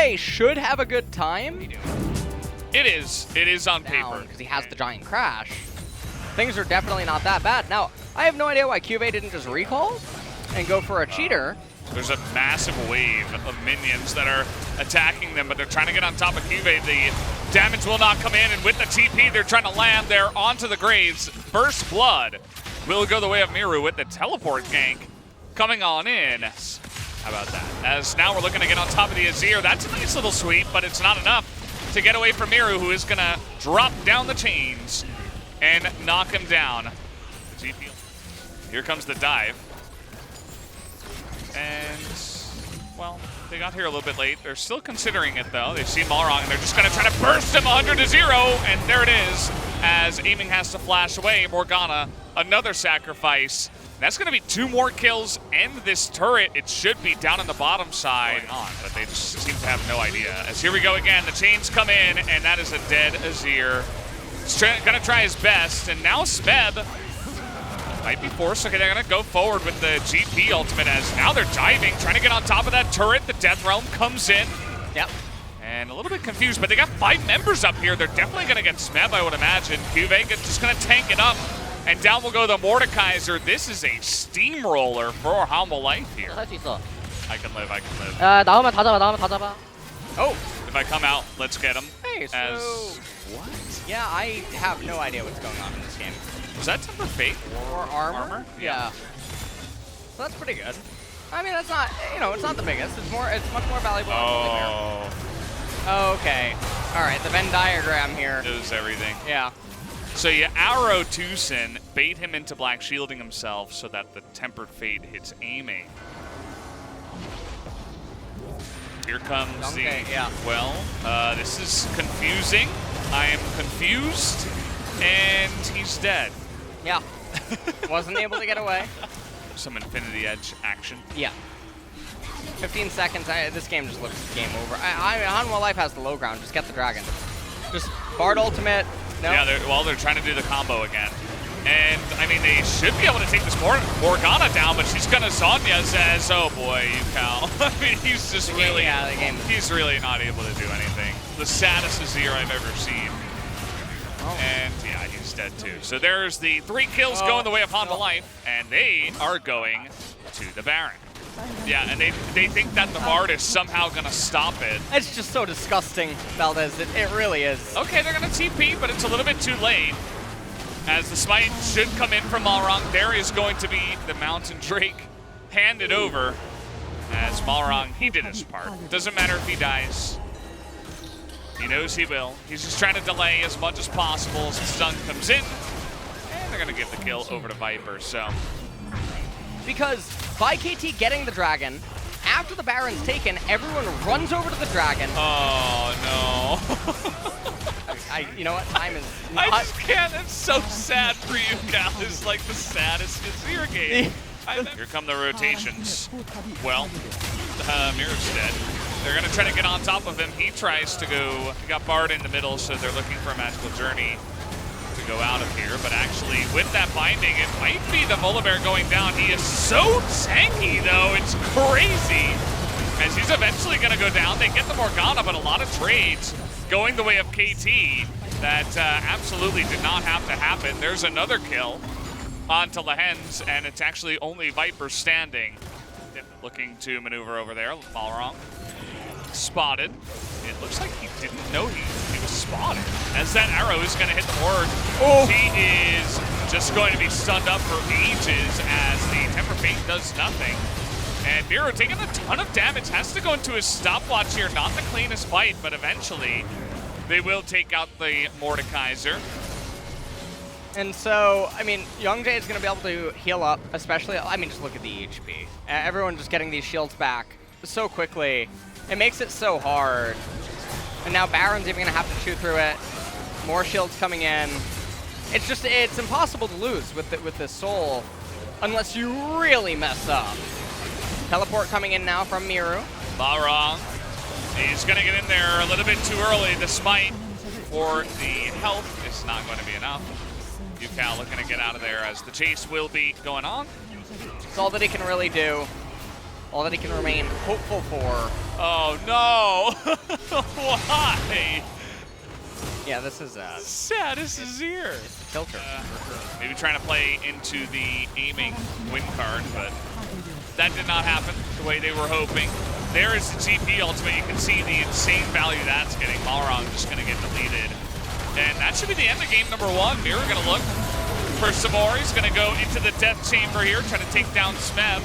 Youngjae should have a good time. It is on paper. Because he has the giant crash. Things are definitely not that bad. Now, I have no idea why Cuvee didn't just recall and go for a cheater. There's a massive wave of minions that are attacking them, but they're trying to get on top of Cuvee. The damage will not come in, and with the TP, they're trying to land there onto the graves. First blood will go the way of Miru with the teleport gank coming on in. How about that? As now we're looking to get on top of the Azir. That's a nice little sweep, but it's not enough to get away from Miru, who is going to drop down the chains and knock him down. The GP. Here comes the dive. And, well, they got here a little bit late. They're still considering it, though. They see Malrong, and they're just going to try to burst him 100-0, and there it is, as aiming has to flash away. Morgana, another sacrifice. That's going to be 2 more kills, and this turret, it should be down on the bottom side. But they just seem to have no idea. As here we go again, the chains come in, and that is a dead Azir. He's going to try his best, and now Smeb might be forced. Okay, they're going to go forward with the GP ultimate, as now they're diving, trying to get on top of that turret. The Death Realm comes in. Yep. And a little bit confused, but they got 5 members up here. They're definitely going to get Smeb, I would imagine. Cuvee just going to tank it up. And down will go the Mordekaiser. This is a steamroller for Humble Life here. I can live, I can live. 나오면 다 잡아, 나오면 다 잡아. Oh, if I come out, let's get him. Hey, so what? Yeah, I have no idea what's going on in this game. Was that Temper Fate? Or armor? Yeah. So that's pretty good. I mean, that's not, you know, it's not the biggest. It's much more valuable. Okay. All right, the Venn diagram here. It was everything. Yeah. So you arrow Tucson, bait him into black shielding himself so that the Tempered Fate hits aiming. Here comes well, this is confusing. I am confused, and he's dead. Yeah. Wasn't able to get away. Some Infinity Edge action. Yeah. 15 seconds, this game just looks game over. Hanwha Life has the low ground, just get the dragon. Just Bard ultimate. No. Yeah, they're trying to do the combo again. And, I mean, they should be able to take this Morgana down, but she's gonna Sonya says, oh boy, you pal. I mean, he's just really, he's really not able to do anything. The saddest Azir I've ever seen. Oh. And, yeah, he's dead too. So there's the 3 kills going the way of Hanwha Life, and they are going to the Baron. Yeah, and they think that the Bard is somehow going to stop it. It's just so disgusting, Valdez. It really is. Okay, they're going to TP, but it's a little bit too late. As the smite should come in from Malrong, there is going to be the Mountain Drake handed over. As Malrong, he did his part. Doesn't matter if he dies. He knows he will. He's just trying to delay as much as possible as the stun comes in. And they're going to give the kill over to Viper, so. Because by KT getting the dragon, after the Baron's taken, everyone runs over to the dragon. Oh, no. You know what? Time is not... I just can't. It's so sad for you, Cal. It's like the saddest Azir game. Here come the rotations. Well, Miru's dead. They're going to try to get on top of him. He tries to go. He got Bard in the middle, so they're looking for a magical journey to go out of here. But actually, with that binding, it might be the Volibear going down. He is so tanky, though. It's crazy. As he's eventually going to go down. They get the Morgana, but a lot of trades going the way of KT that absolutely did not have to happen. There's another kill onto Lehens, and it's actually only Viper standing. Looking to maneuver over there. Malrong spotted. It looks like he didn't know he was spotted. As that arrow is going to hit the board, he is just going to be stunned up for ages as the Temper Fate does nothing. And Miru taking a ton of damage, has to go into his stopwatch here. Not the cleanest fight, but eventually they will take out the Mordekaiser. And so, I mean, Youngjae is going to be able to heal up, especially, I mean, just look at the HP. Everyone just getting these shields back so quickly. It makes it so hard. And now Baron's even going to have to chew through it. More shields coming in. It's just, it's impossible to lose with this soul unless you really mess up. Teleport coming in now from Miru. Malrong, he's going to get in there a little bit too early. The smite for the health is not going to be enough. Yukao looking to get out of there as the chase will be going on. It's all that he can really do. all that he can remain hopeful for. Oh no! Why? Yeah, this is sad as Azir. It's a tilter. Maybe trying to play into the aiming win card, but that did not happen the way they were hoping. There is the GP ultimate. You can see the insane value that's getting. Malron just going to get deleted. And that should be the end of game number 1. Mirror going to look for some more. He's going to go into the death chamber here, trying to take down Smeb.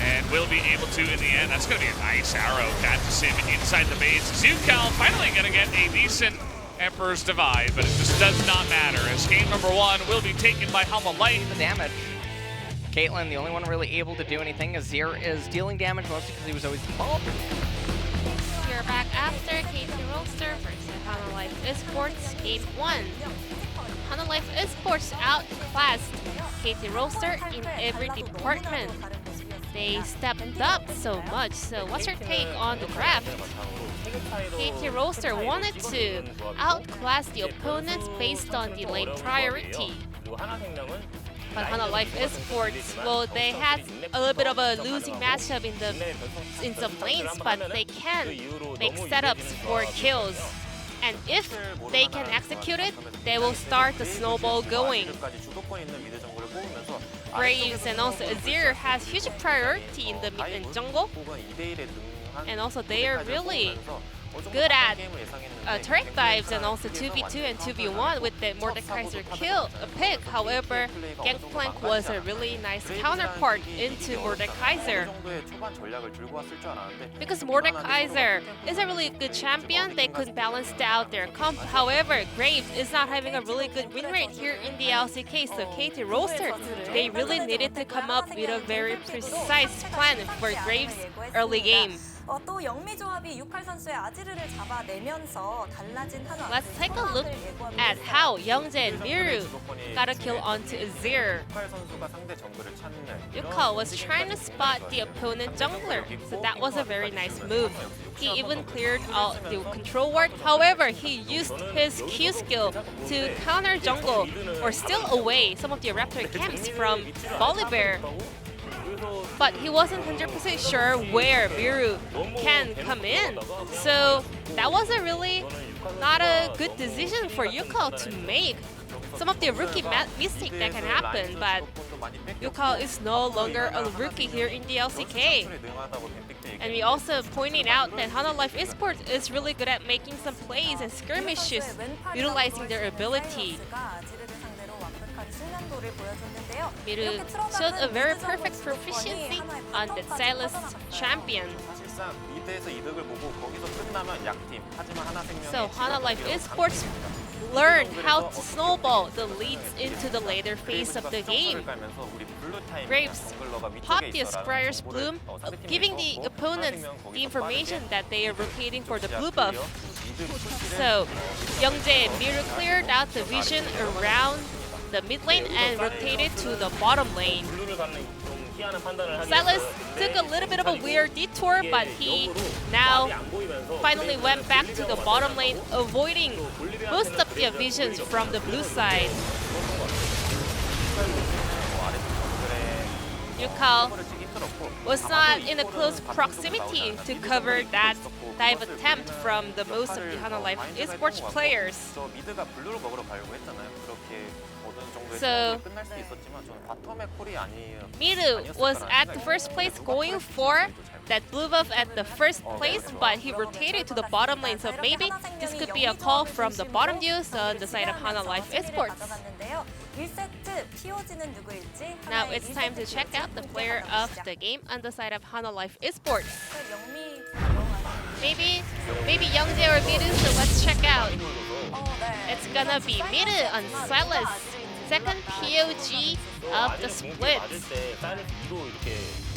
And will be able to in the end. That's going to be a nice arrow. Catches him inside the base. Zukal finally going to get a decent Emperor's Divide, but it just does not matter as game number 1 will be taken by Light. The damage. Caitlyn, the only one really able to do anything. Azir is dealing damage mostly because he was always involved. You're back after KT Roaster versus Life Esports Game 1. Life Esports outclassed KT Roaster in every department. They stepped up so much. So what's your take on the draft? KT Roaster wanted to outclass the opponents based on the lane priority. But Life Esports, well, they had a little bit of a losing matchup in some lanes, but they can make setups for kills. And if they can execute it, they will start the snowball going. Graves and also Azir has huge priority in the mid and jungle. And also they are really good at turret dives and also 2v2 and 2v1 with the Mordekaiser pick. However, Gangplank was a really nice counterpart into Mordekaiser. Because Mordekaiser is a really good champion, they could balance out their comp. However, Graves is not having a really good win rate here in the LCK, so KT Roaster, they really needed to come up with a very precise plan for Graves' early game. 또 영미 조합이 유칼 선수의 아지르를 잡아내면서 달라진 한화. Let's take a look at how Youngjae and Miru got a kill onto Azir. Yukal was trying to spot the opponent jungler, so that was a very nice move. He even cleared out the control ward. However, he used his Q skill to counter jungle or steal away some of the Raptor camps from Volibear. But he wasn't 100% sure where Miru can come in. So that was a really not a good decision for Yukal to make. Some of the rookie mistake that can happen, but Yukal is no longer a rookie here in the LCK. And we also pointed out that Life Esports is really good at making some plays and skirmishes, utilizing their ability. Miru showed a very perfect proficiency on the Silas champion. So Life Esports learned how to snowball the leads into the later phase of the game. Graves popped the Scryer's Bloom, giving the opponents the information that they are rotating for the blue buff. So Youngjae and Miru cleared out the vision around the mid lane and rotated to the bottom lane. Silas took a little bit of a weird detour, but he now finally went back to the bottom lane, avoiding most of the visions from the blue side. Yukal was not in a close proximity to cover that dive attempt from the most of the Life Esports players. So Miru was at the first place going for that blue buff at the first place, but he rotated to the bottom lane, so maybe this could be a call from the bottom deuce on the side of Life Esports. Now it's time to check out the player of the game on the side of Life Esports. Maybe Youngjae or Miru, so let's check out. It's gonna be Miru on Silas. Second POG of the split.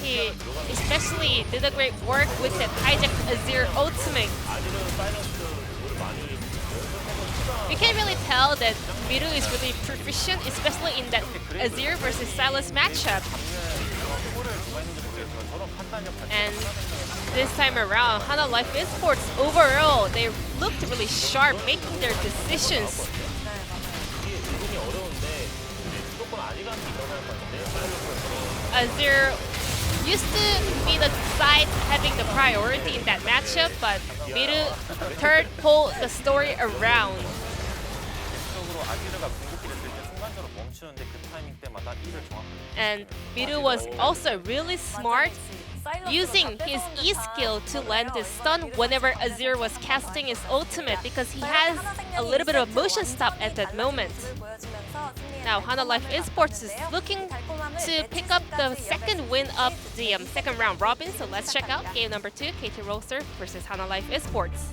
He especially did a great work with the hijack Azir ultimate. You can really tell that Miru is really proficient, especially in that Azir versus Silas matchup. And this time around, Life Esports overall, they looked really sharp, making their decisions. Azir used to be the side having the priority in that matchup, but Miru pulled the story around. And Miru was also really smart, using his E skill to land this stun whenever Azir was casting his ultimate, because he has a little bit of motion stop at that moment. Now Hana Life Esports is looking to pick up the second win of the second round robin, so let's check out game number 2, KT Roaster versus Hana Life Esports.